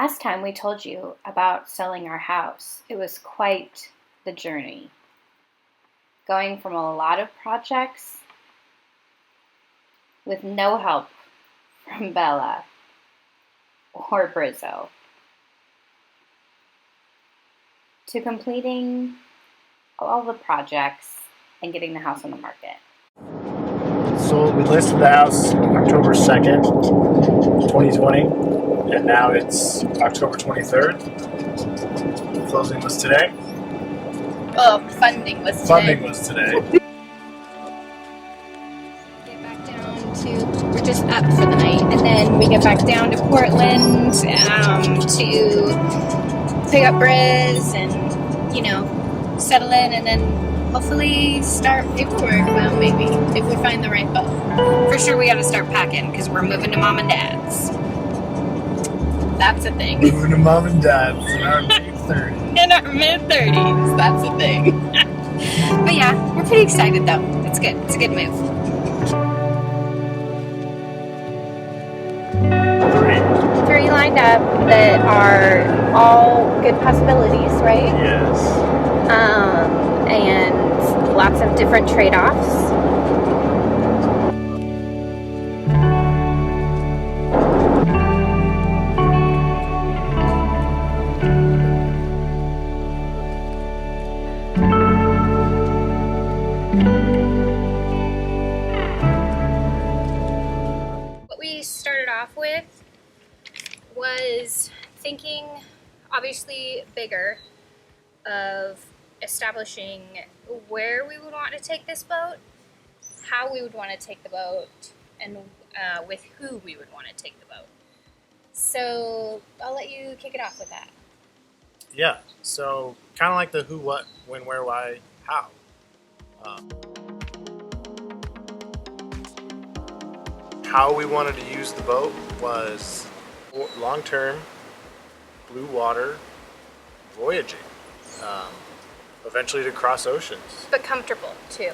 Last time we told you about selling our house, it was quite the journey. Going from a lot of projects with no help from Bella or Brizzo to completing all the projects and getting the house on the market. So we listed the house October 2nd, 2020, and now it's October 23rd. Closing was today. Oh, funding was today. Funding was today. Get back down to, we're just up for the night, and then we get back down to Portland to pick up Briz and, settle in, and then hopefully start paperwork. Well, maybe, if we find the right boat. For sure we gotta start packing, because we're moving to Mom and Dad's. That's a thing. Moving to Mom and Dad's in our mid-30s. In our mid-30s, that's a thing. But yeah, we're pretty excited though. It's good. It's a good move. Three lined up that are all good possibilities, right? Yes. And lots of different trade-offs. What we started off with was thinking, obviously bigger, of establishing where we would want to take this boat, how we would want to take the boat, and with who we would want to take the boat. So I'll let you kick it off with that. Yeah, so kind of like the who, what, when, where, why, how. How we wanted to use the boat was long-term, blue water voyaging. Eventually to cross oceans. But comfortable too.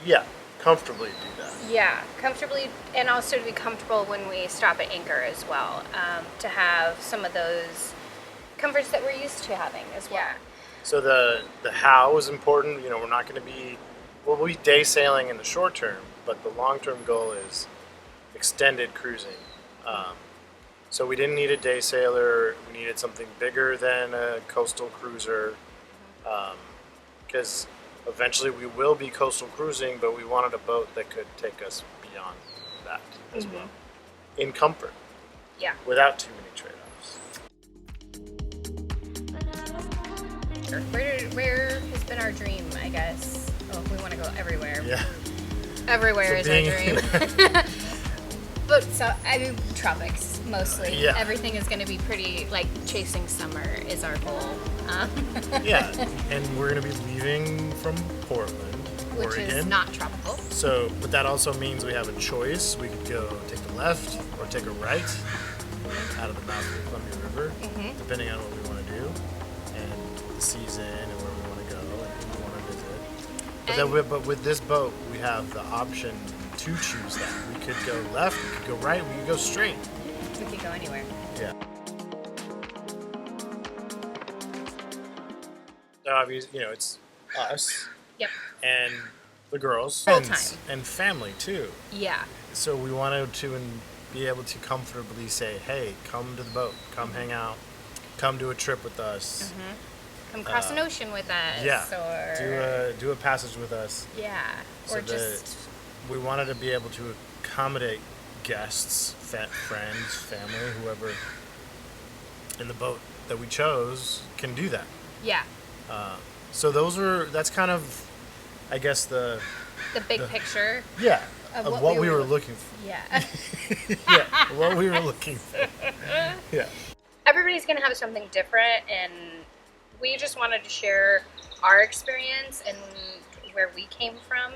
Yeah, comfortably do that. Yeah, comfortably, and also to be comfortable when we stop at anchor as well. To have some of those comforts that we're used to having as well. Yeah. So the how is important. We're not going to be, we'll be day sailing in the short term, but the long-term goal is extended cruising. So we didn't need a day sailor. We needed something bigger than a coastal cruiser, because eventually we will be coastal cruising, but we wanted a boat that could take us beyond that as well, in comfort. Yeah. Without too many trade-offs. Where has been our dream, I guess? Oh, we want to go everywhere. Yeah. Everywhere So is our dream. But tropics mostly. Yeah. Everything is going to be pretty, like chasing summer is our goal. Yeah, and we're going to be leaving from Portland, Which Oregon. is not tropical. So, but that also means we have a choice. We could go take a left or take a right out of the mouth of the Columbia River, depending on what we want to do, and the season and where we want to go and who we want to visit. But with this boat, we have the option to choose that. We could go left, we could go right, we could go straight. We could go anywhere. Yeah. So obviously, it's us. Yep. And the girls. Full Friends time. and family too. Yeah. So we wanted to be able to comfortably say, hey, come to the boat, come hang out, come do a trip with us. Come cross an ocean with us. Yeah. Or Do a passage with us. yeah. So Or just we wanted to be able to accommodate guests, friends, family, whoever in the boat that we chose can do that. yeah. So that's kind of, I guess, the big picture. Yeah, Of of what what we we were were looking for. Yeah. Yeah, what we were looking for. Yeah. Everybody's going to have something different, and we just wanted to share our experience and where we came from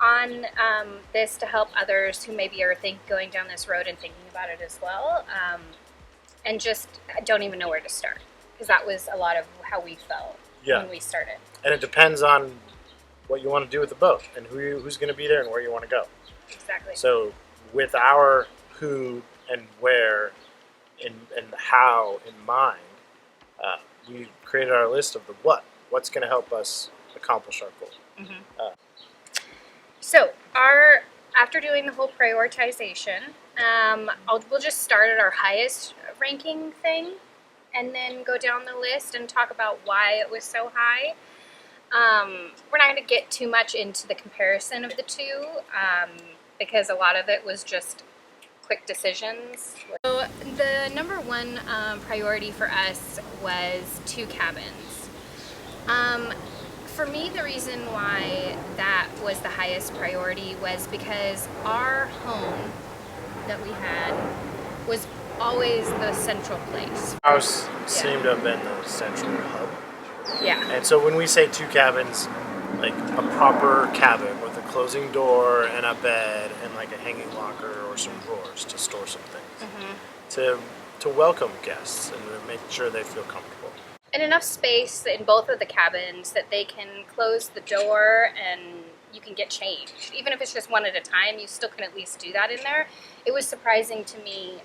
on this to help others who maybe are going down this road and thinking about it as well, and just don't even know where to start, because that was a lot of how we felt when we started. And it depends on what you want to do with the boat and who's going to be there and where you want to go. Exactly. So with our who and where, and the how in mind, we created our list of the what's going to help us accomplish our goal. So after doing the whole prioritization, we'll just start at our highest ranking thing, and then go down the list and talk about why it was so high. We're not going to get too much into the comparison of the two, because a lot of it was just quick decisions. So the number one priority for us was 2 cabins. For me, the reason why that was the highest priority was because our home that we had was always the central place. House seemed to have been the central hub. Yeah. And so when we say 2 cabins, like a proper cabin with a closing door and a bed and like a hanging locker or some drawers to store some things, to welcome guests and to make sure they feel comfortable. And enough space in both of the cabins that they can close the door and you can get changed. Even if it's just one at a time, you still can at least do that in there. It was surprising to me,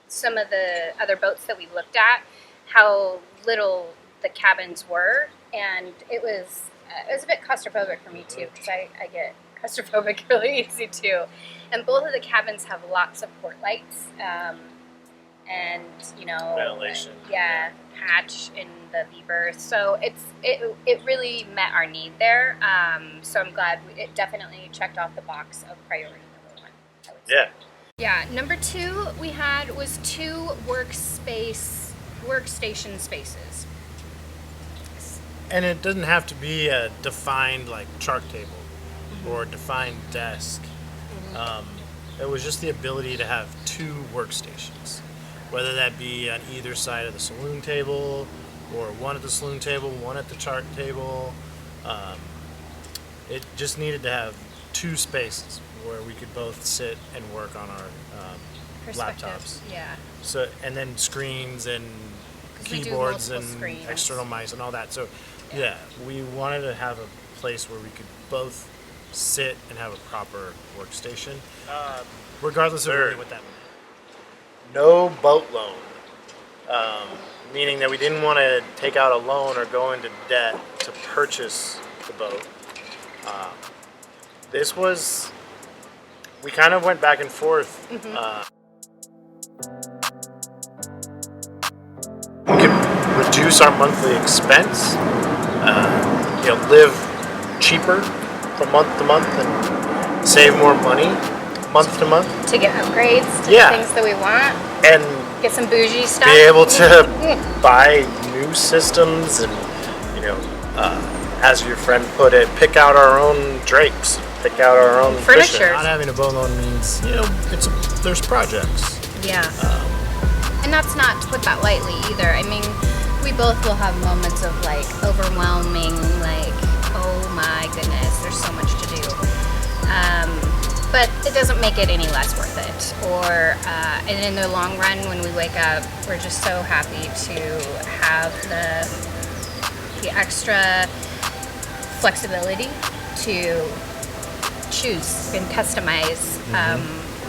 some of the other boats that we looked at, how little the cabins were, and it was a bit claustrophobic for me too, because I get claustrophobic really easy too. And both of the cabins have lots of port lights, and Ventilation. Hatch in the berth. So it really met our need there. So I'm glad it definitely checked off the box of priority number 1. I would say. Yeah, number 2 we had was 2 workstation spaces. And it doesn't have to be a defined like chart table or a defined desk. It was just the ability to have 2 workstations, whether that be on either side of the saloon table or one at the saloon table, one at the chart table. It just needed to have 2 spaces where we could both sit and work on our laptops. Yeah. So, and then screens and we do keyboards multiple and screens. external mice and all that. So, we wanted to have a place where we could both sit and have a proper workstation, regardless of really what that meant. No boat loan, meaning that we didn't want to take out a loan or go into debt to purchase the boat. We kind of went back and forth. We could reduce our monthly expense, live cheaper from month to month and save more money month to month. To get upgrades to the things that we want. And get some bougie stuff. Be able to buy new systems and, as your friend put it, pick out our own drapes, pick out our own furniture. Not having a boat loan means, there's projects. Yeah. And that's not to put that lightly either. I mean, we both will have moments of like overwhelming, like, oh my goodness, there's so much to do. But it doesn't make it any less worth it. And in the long run, when we wake up, we're just so happy to have the extra flexibility to choose and customize.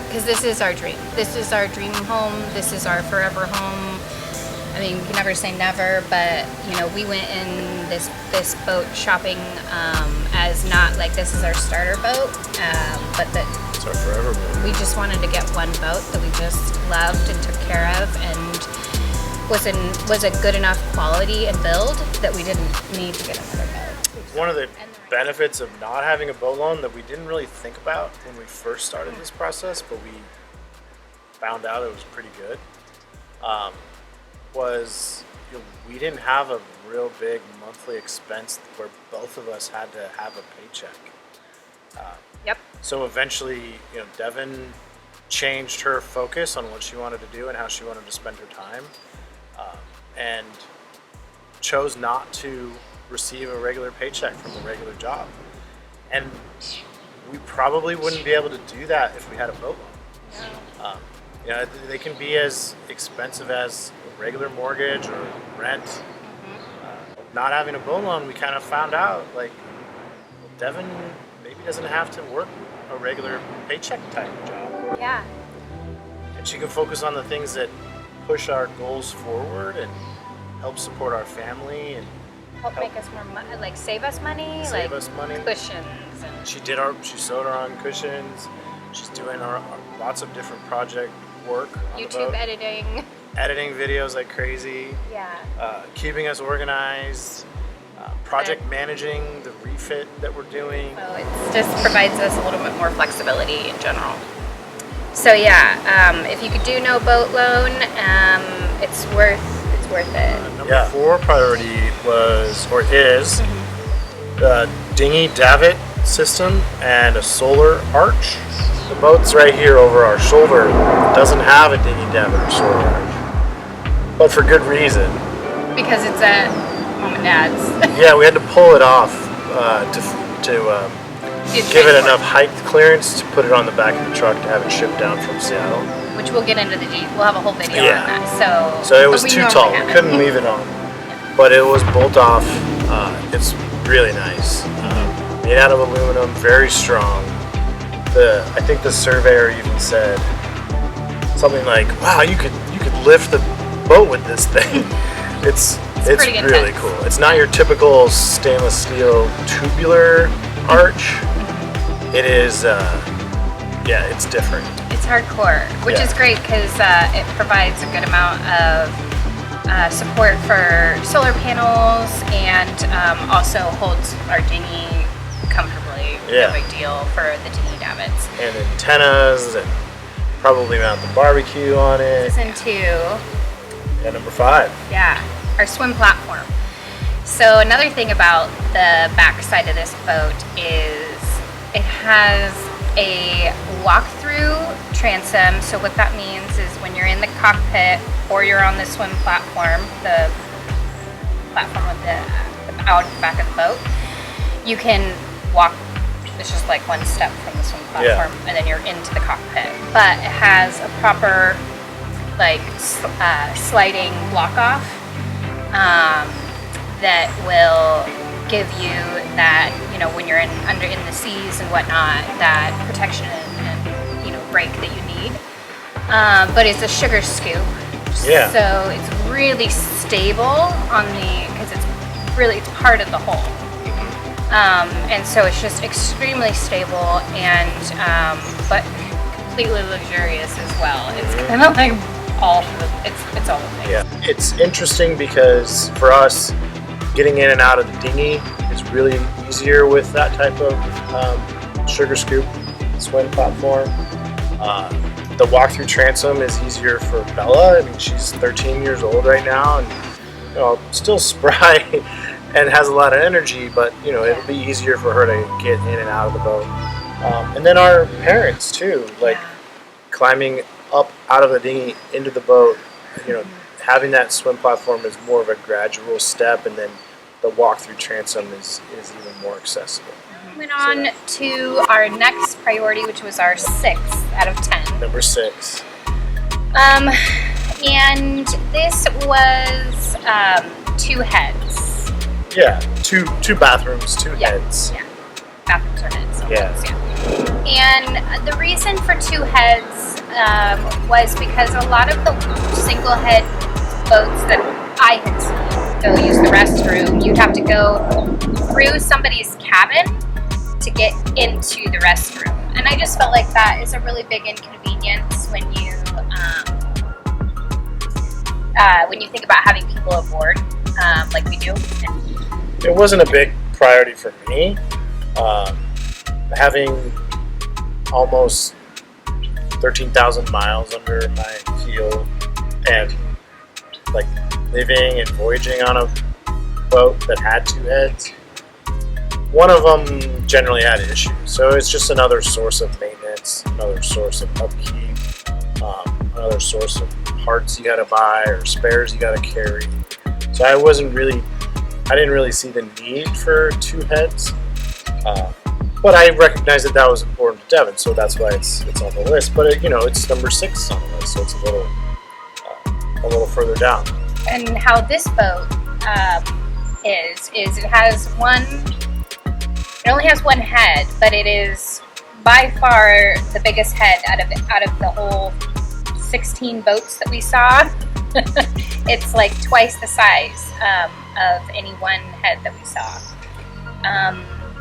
Because this is our dream. This is our dream home. This is our forever home. I mean, we can never say never, but we went in this boat shopping as not like this is our starter boat, but that it's our forever boat. We just wanted to get one boat that we just loved and took care of, and was a good enough quality and build that we didn't need to get another boat. One of the benefits of not having a boat loan that we didn't really think about when we first started this process, but we found out it was pretty good, was we didn't have a real big monthly expense where both of us had to have a paycheck. Yep. So eventually, Devin changed her focus on what she wanted to do and how she wanted to spend her time, and chose not to receive a regular paycheck from a regular job. And we probably wouldn't be able to do that if we had a boat loan. They can be as expensive as a regular mortgage or rent. Not having a boat loan, we kind of found out, Devin maybe doesn't have to work a regular paycheck type job. Yeah. And she can focus on the things that push our goals forward and help support our family and Help make us more money, like save us money, save like us money. cushions. And She sewed our own cushions. She's doing our lots of different project work on the YouTube boat. editing. Videos like crazy. Yeah. Keeping us organized. Project managing the refit that we're doing. So it just provides us a little bit more flexibility in general. So yeah, if you could do no boat loan, it's worth it. Number 4 priority is the dinghy davit system and a solar arch. The boat's right here over our shoulder. It doesn't have a dinghy davit or solar arch, but for good reason. Because it's at Mom and Dad's. Yeah, we had to pull it off to give it enough height clearance to put it on the back of the truck to have it shipped down from Seattle. Which we'll get into we'll have a whole video on that. So it was too tall. We couldn't leave it on. But it was bolt off. It's really nice. Made out of aluminum, very strong. I think the surveyor even said something like, "Wow, you could lift the boat with this thing." It's really cool. It's not your typical stainless steel tubular arch. It is, it's different. It's hardcore, which is great because it provides a good amount of support for solar panels and also holds our dinghy comfortably. Yeah. No big deal for the dinghy davits. And antennas, and probably mount the barbecue on it. Season 2. Yeah, number 5. Yeah, our swim platform. So another thing about the back side of this boat is it has a walk-through transom. So what that means is when you're in the cockpit or you're on the swim platform, the platform with the out the back of the boat, you can walk. It's just like one step from the swim platform, and then you're into the cockpit. But it has a proper sliding block off that will give you that, when you're in the seas and whatnot, that protection and brake that you need. But it's a sugar scoop, so it's really stable because it's part of the hull. And so it's just extremely stable but completely luxurious as well. It's kind of like it's all the things. Yeah, it's interesting because for us, getting in and out of the dinghy is really easier with that type of sugar scoop swim platform. The walk-through transom is easier for Bella. I mean, she's 13 years old right now, and still spry and has a lot of energy, but it'll be easier for her to get in and out of the boat. And then our parents too, climbing up out of the dinghy into the boat. Having that swim platform is more of a gradual step, and then the walk-through transom is even more accessible. Moving on to our next priority, which was our 6 out of 10. Number 6. And this was 2 heads. Yeah, two bathrooms, 2 heads. Yeah, bathrooms are heads. Yeah. And the reason for 2 heads was because a lot of the single head boats that I had seen go use the restroom, you'd have to go through somebody's cabin to get into the restroom. And I just felt like that is a really big inconvenience when you think about having people aboard, like we do. It wasn't a big priority for me. Having almost 13,000 miles under my keel and living and voyaging on a boat that had 2 heads, one of them generally had issues. So it's just another source of maintenance, another source of upkeep, another source of parts you gotta buy or spares you gotta carry. So I didn't really see the need for 2 heads. But I recognized that was important to Devin, so that's why it's on the list. But it's number 6 on the list, so it's a little further down. And how this boat is it has it only has 1 head, but it is by far the biggest head out of the whole 16 boats that we saw. It's like twice the size of any one head that we saw.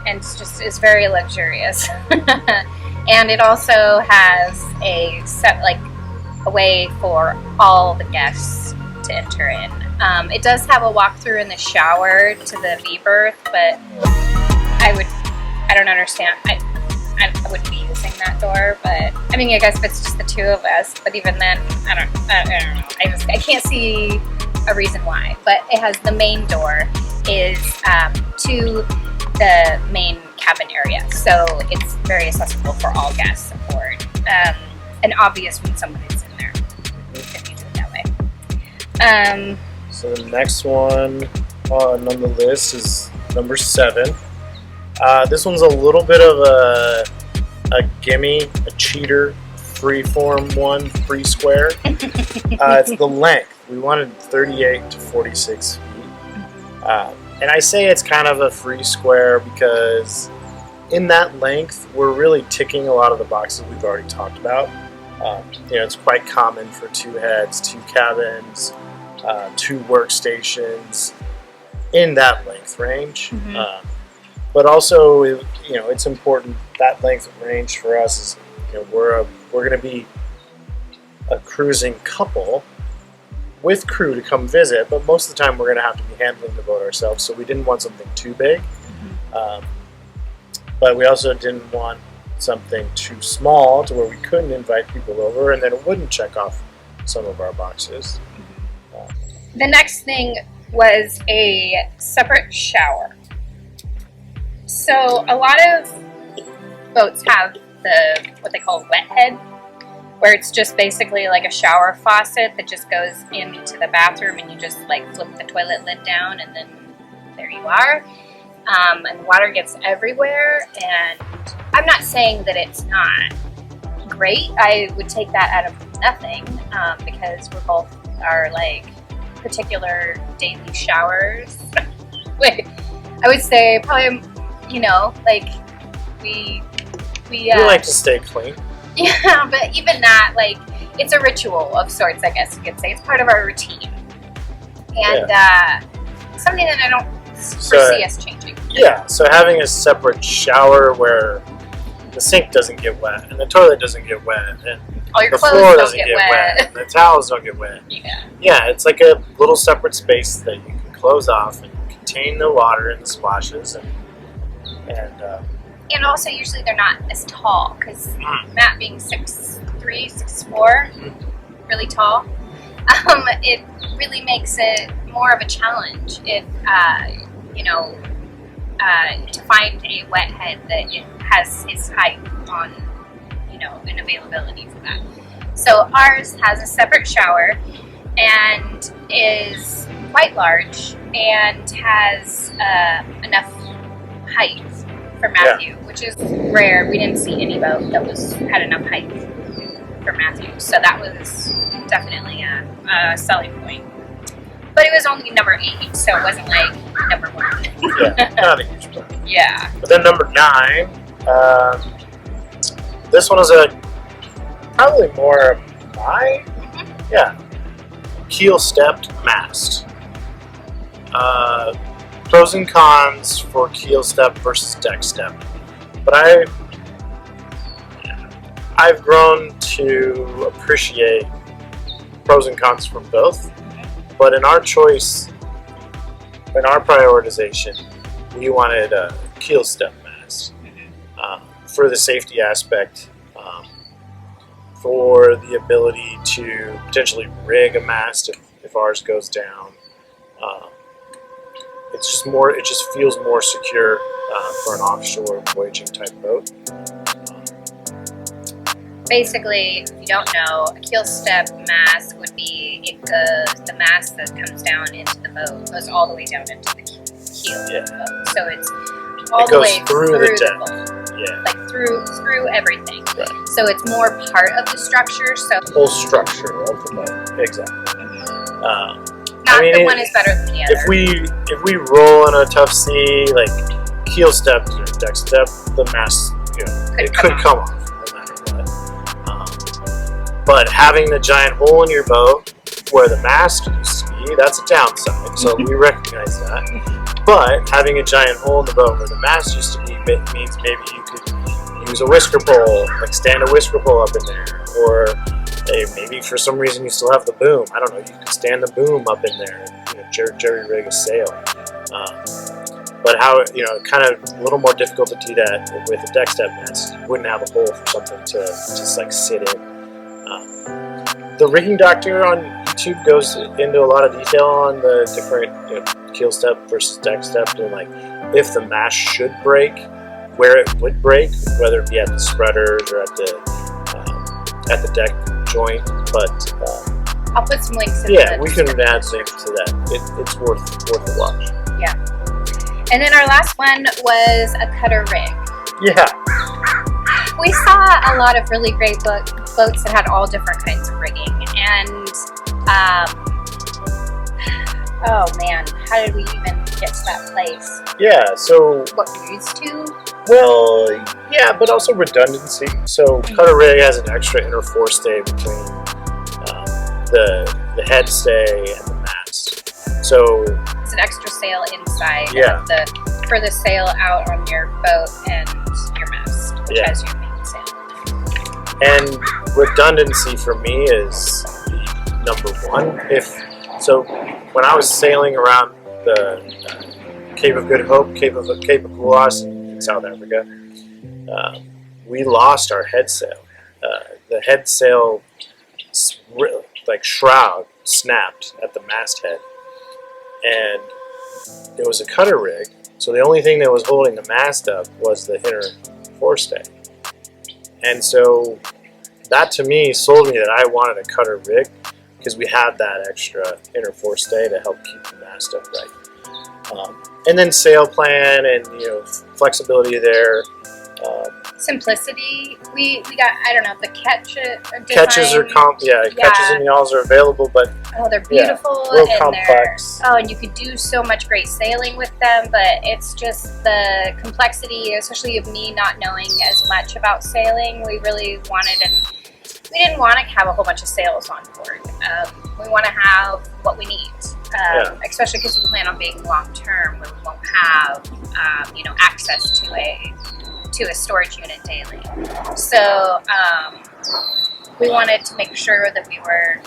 And it's very luxurious. And it also has a way for all the guests to enter in. It does have a walkthrough in the shower to the V-berth, but I don't understand. I wouldn't be using that door, but I mean, I guess if it's just the two of us, but even then, I don't know. I can't see a reason why. But it has the main door is to the main cabin area, so it's very accessible for all guests aboard, and obvious when somebody's in there if you do it that way. So the next one on the list is number 7. This one's a little bit of a gimme, a cheater, freeform one, free square. It's the length. We wanted 38 to 46 feet. And I say it's kind of a free square because in that length, we're really ticking a lot of the boxes we've already talked about. It's quite common for 2 heads, 2 cabins, 2 workstations in that length range. Mm-hmm. But also, it's important that length of range for us is, we're going to be a cruising couple with crew to come visit, but most of the time we're going to have to be handling the boat ourselves, so we didn't want something too big. Mm-hmm. But we also didn't want something too small to where we couldn't invite people over, and then it wouldn't check off some of our boxes. The next thing was a separate shower. So a lot of boats have what they call wet head, where it's just basically like a shower faucet that just goes into the bathroom and you just like flip the toilet lid down and then there you are. And the water gets everywhere, and I'm not saying that it's not great. I would take that out of nothing because we both are like particular daily showers. I would say probably, like we like to stay clean. Yeah, but even that, like, it's a ritual of sorts, I guess you could say. It's part of our routine. And something that I don't foresee us changing. Yeah, so having a separate shower where the sink doesn't get wet and the toilet doesn't get wet and all your the clothes floor don't doesn't get get wet. and the towels don't get wet. Yeah, it's like a little separate space that you can close off and contain the water and the splashes and also usually they're not as tall because Matt being 6'3", 6'4", really tall, it really makes it more of a challenge if to find a wet head that it has his height on, and availability for that. So ours has a separate shower and is quite large and has enough height for Matthew, which is rare. We didn't see any boat that had enough height for Matthew, so that was definitely a selling point. But it was only number 8, so it wasn't like number 1. Yeah, not a huge problem. Yeah. But then number 9, this one is probably more of my, keel-stepped mast. Pros and cons for keel step versus deck step. But I've grown to appreciate pros and cons from both. But in our choice, in our prioritization, we wanted a keel step mast for the safety aspect, for the ability to potentially rig a mast if ours goes down. It just feels more secure for an offshore voyaging type boat. Basically, if you don't know, a keel step mast would be the mast that comes down into the boat goes all the way down into the keel of the boat. So it's all the way through the deck. Yeah. Like through everything. Right. So it's more part of the structure. So The whole structure of the boat. Exactly. One is better than the other. If we roll in a tough sea, like keel step or deck step, the mast could come off no matter what. But having the giant hole in your boat where the mast used to be, that's a downside. So we recognize that. But having a giant hole in the boat where the mast used to be means maybe you could use a whisker pole, like stand a whisker pole up in there, or maybe for some reason you still have the boom. I don't know. You could stand the boom up in there and jerry rig a sail. But how, kind of a little more difficult to do that with a deckstep mast. You wouldn't have a hole for something to just like sit in. The rigging doctor on YouTube goes into a lot of detail on the different keel step versus deck step, and like if the mast should break, where it would break, whether it be at the spreaders or at the deck joint. But I'll put some links in yeah, we can add links to that. It's worth the watch. Yeah. And then our last one was a cutter rig. Yeah. We saw a lot of really great boats that had all different kinds of rigging, and oh man, how did we even get to that place? Yeah, so what we used to? Well, yeah, but also redundancy. So cutter rig has an extra inner forestay between the head stay and the mast. So it's an extra sail inside. Yeah. For the sail out on your boat and your mast, which has your main sail. And redundancy for me is number one. So when I was sailing around the Cape of Good Hope, Cape of Kulas in South Africa, we lost our head sail. The head sail, like shroud, snapped at the masthead, and it was a cutter rig. So the only thing that was holding the mast up was the inner forestay. And so that to me sold me that I wanted a cutter rig because we had that extra inner forestay to help keep the mast upright. And then sail plan and flexibility there. Simplicity. We got, I don't know if the catches are catches and yawls are available, but they're beautiful, real complex. And you could do so much great sailing with them, but it's just the complexity, especially of me not knowing as much about sailing. We really wanted, and we didn't want to have a whole bunch of sails on board. We want to have what we need, especially because we plan on being long term, where we won't have access to a storage unit daily. So we wanted to make sure that we were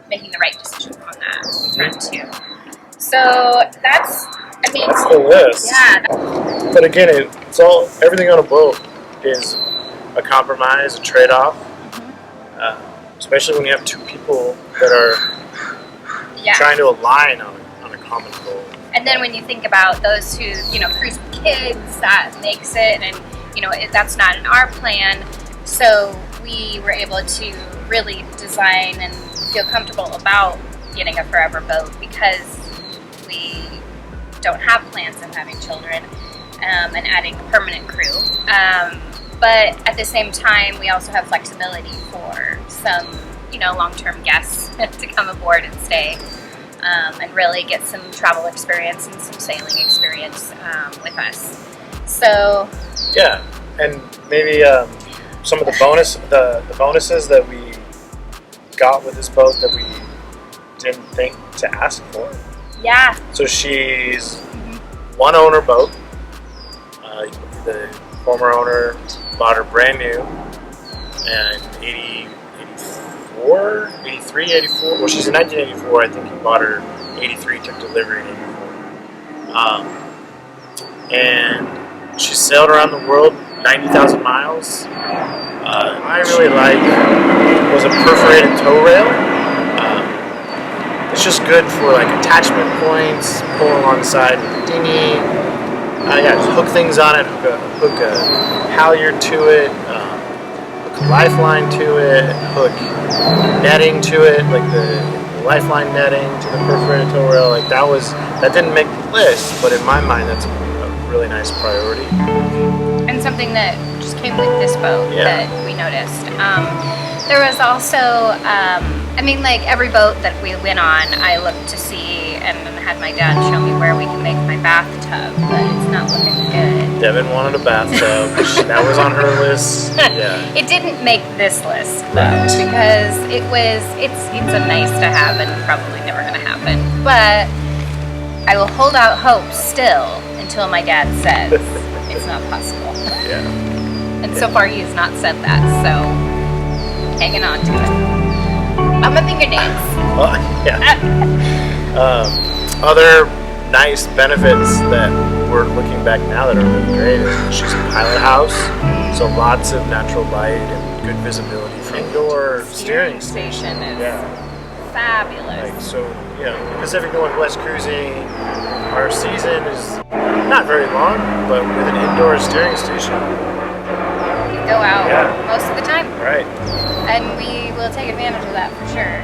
making the right decision on that front too. So that's the list. Yeah. But again, everything on a boat is a compromise, a trade-off. Especially when you have two people that are trying to align on a common goal. And then when you think about those who, cruise with kids, that makes it, and, that's not in our plan. So we were able to really design and feel comfortable about getting a forever boat because we don't have plans of having children and adding a permanent crew. But at the same time, we also have flexibility for some, long-term guests to come aboard and stay. And really get some travel experience and some sailing experience with us. So yeah, and maybe some of the bonuses that we got with this boat that we didn't think to ask for. Yeah. So she's one owner boat. The former owner bought her brand new, and 83, 84. Well, she's in 1984. I think he bought her 83, took delivery in 84. And she sailed around the world 90,000 miles. I really was a perforated tow rail. It's just good for like attachment points, pull alongside with the dinghy. Just hook things on it, hook a halyard to it, hook a lifeline to it, hook netting to it, like the lifeline netting to the perforated tow rail. Like that didn't make the list, but in my mind that's a really nice priority. And something that just came with this boat that we noticed. There was also I mean, like every boat that we went on, I looked to see and had my dad show me where we can make my bathtub, but it's not looking good. Devin wanted a bathtub. That was on her list. Yeah. It didn't make this list though, because it's a nice to have and probably never gonna happen. But I will hold out hope still until my dad says it's not possible. Yeah. And so far he has not said that, so hanging on to it. I'm a finger dance. Oh, yeah. Other nice benefits that we're looking back now that are really great is she's a pilot house, so lots of natural light and good visibility. Indoor steering station is fabulous. Like, so, you know, Pacific Northwest cruising, our season is not very long, but with an indoor steering station, we go out most of the time. Right. And we will take advantage of that for sure.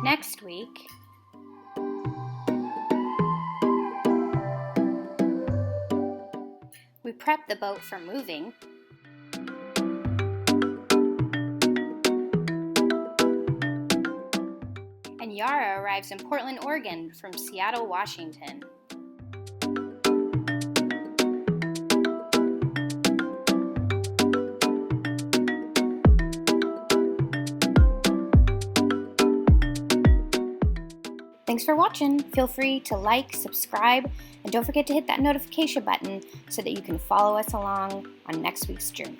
Next week, we prep the boat for moving. And Yara arrives in Portland, Oregon from Seattle, Washington. Thanks for watching. Feel free to like, subscribe, and don't forget to hit that notification button so that you can follow us along on next week's journey.